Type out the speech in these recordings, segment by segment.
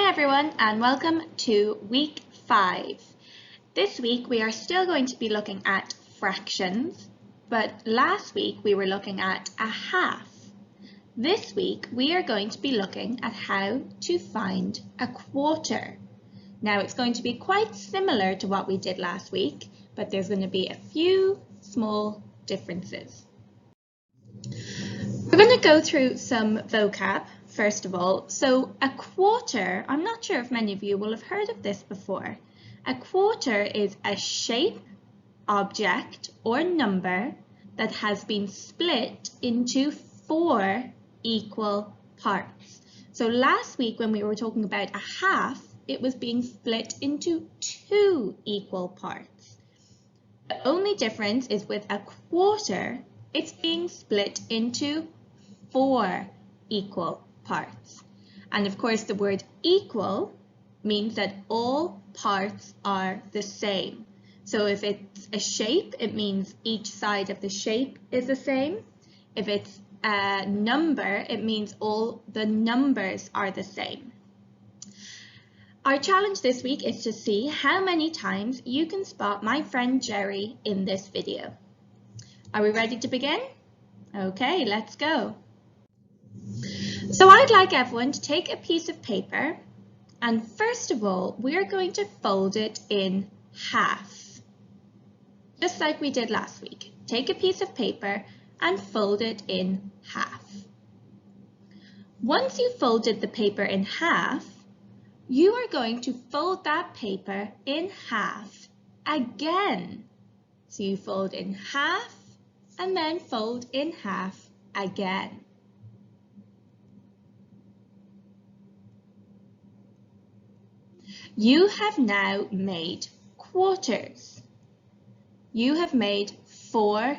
Hi everyone and welcome to week 5. This week we are still going to be looking at fractions, but last week we were looking at a half. This week we are going to be looking at how to find a quarter. Now it's going to be quite similar to what we did last week, but there's going to be a few small differences. We're going to go through some vocab first of all. So a quarter, I'm not sure if many of you will have heard of this before. A quarter is a shape, object or number that has been split into 4 equal parts. So last week when we were talking about a half, it was being split into 2 equal parts. The only difference is with a quarter, it's being split into 4 equal parts. And of course the word equal means that all parts are the same. So if it's a shape, it means each side of the shape is the same. If it's a number, it means all the numbers are the same. Our challenge this week is to see how many times you can spot my friend Jerry in this video. Are we ready to begin? Okay, let's go. So I'd like everyone to take a piece of paper and first of all, we are going to fold it in half. Just like we did last week. Take a piece of paper and fold it in half. Once you've folded the paper in half, you are going to fold that paper in half again. So you fold in half and then fold in half again. You have now made quarters. You have made 4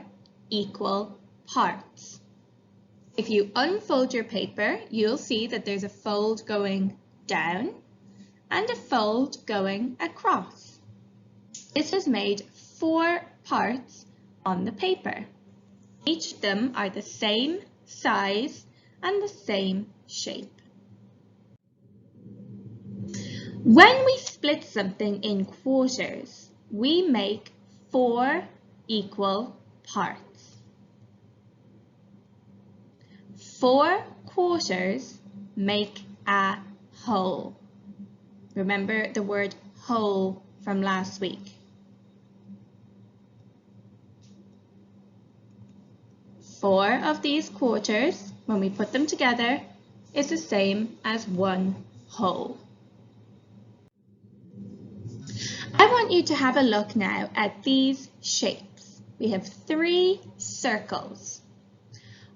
equal parts. If you unfold your paper, you'll see that there's a fold going down and a fold going across. This has made 4 parts on the paper. Each of them are the same size and the same shape. When we split something in quarters, we make 4 equal parts. 4 quarters make a whole. Remember the word whole from last week. 4 of these quarters, when we put them together, is the same as 1 whole. I want you to have a look now at these shapes. We have 3 circles.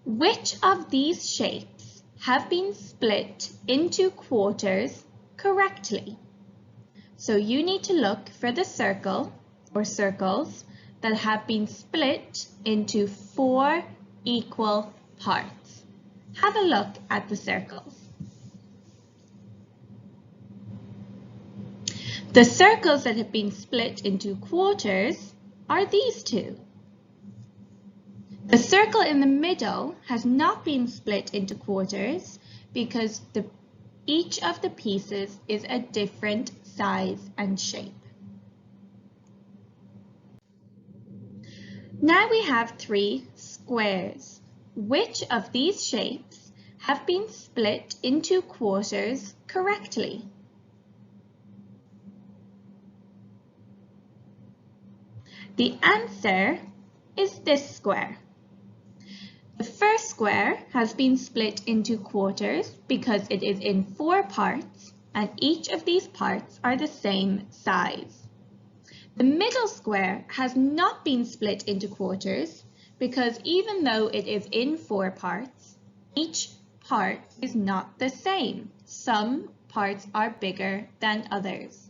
Which of these shapes have been split into quarters correctly? So you need to look for the circle or circles that have been split into 4 equal parts. Have a look at the circles. The circles that have been split into quarters are these 2. The circle in the middle has not been split into quarters because each of the pieces is a different size and shape. Now we have 3 squares. Which of these shapes have been split into quarters correctly? The answer is this square. The first square has been split into quarters because it is in 4 parts and each of these parts are the same size. The middle square has not been split into quarters because even though it is in 4 parts, each part is not the same. Some parts are bigger than others.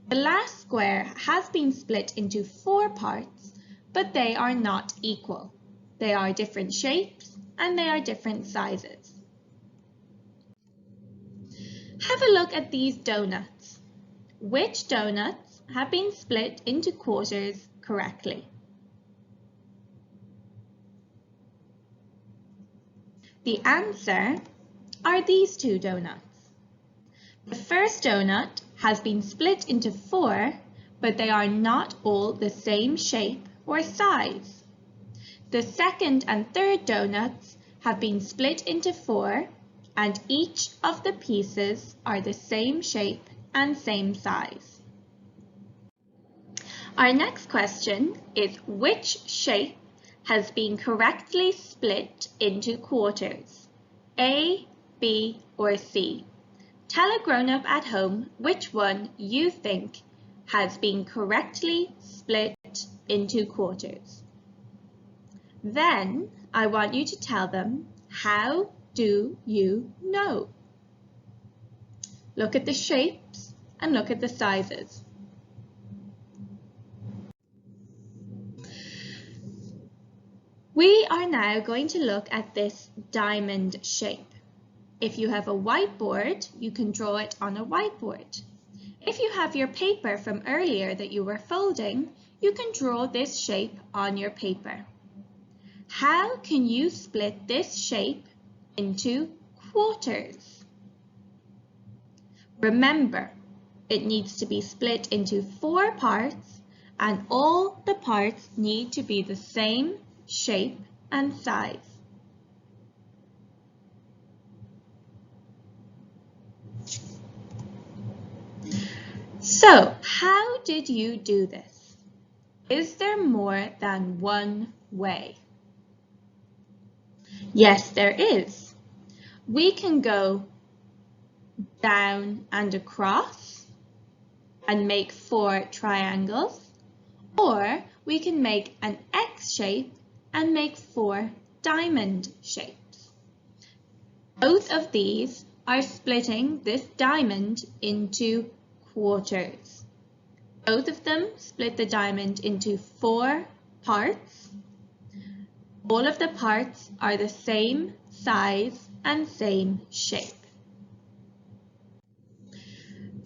The last square has been split into 4 parts, but they are not equal. They are different shapes and they are different sizes. Have a look at these donuts. Which donuts have been split into quarters correctly? The answer are these 2 donuts. The first donut has been split into 4, but they are not all the same shape or size. The second and third donuts have been split into 4, and each of the pieces are the same shape and same size. Our next question is, which shape has been correctly split into quarters? A, B, or C? Tell a grown-up at home which one you think has been correctly split into quarters. Then I want you to tell them, how do you know? Look at the shapes and look at the sizes. We are now going to look at this diamond shape. If you have a whiteboard, you can draw it on a whiteboard. If you have your paper from earlier that you were folding, you can draw this shape on your paper. How can you split this shape into quarters? Remember, it needs to be split into 4 parts, and all the parts need to be the same shape and size. So, how did you do this? Is there more than one way? Yes, there is. We can go down and across and make 4 triangles, or we can make an X shape and make 4 diamond shapes. Both of these are splitting this diamond into quarters. Both of them split the diamond into 4 parts. All of the parts are the same size and same shape.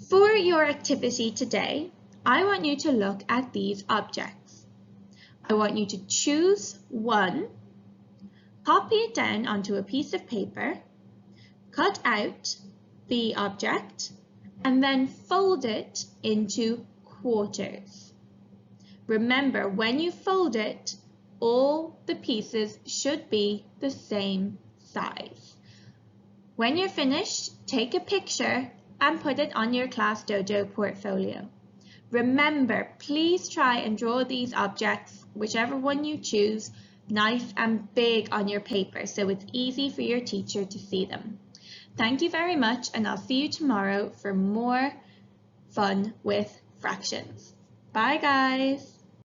For your activity today, I want you to look at these objects. I want you to choose one, copy it down onto a piece of paper, cut out the object, and then fold it into quarters. Remember, when you fold it, all the pieces should be the same size. When you're finished, take a picture and put it on your Class Dojo portfolio. Remember, please try and draw these objects, whichever one you choose, nice and big on your paper so it's easy for your teacher to see them. Thank you very much, and I'll see you tomorrow for more fun with fractions. Bye guys!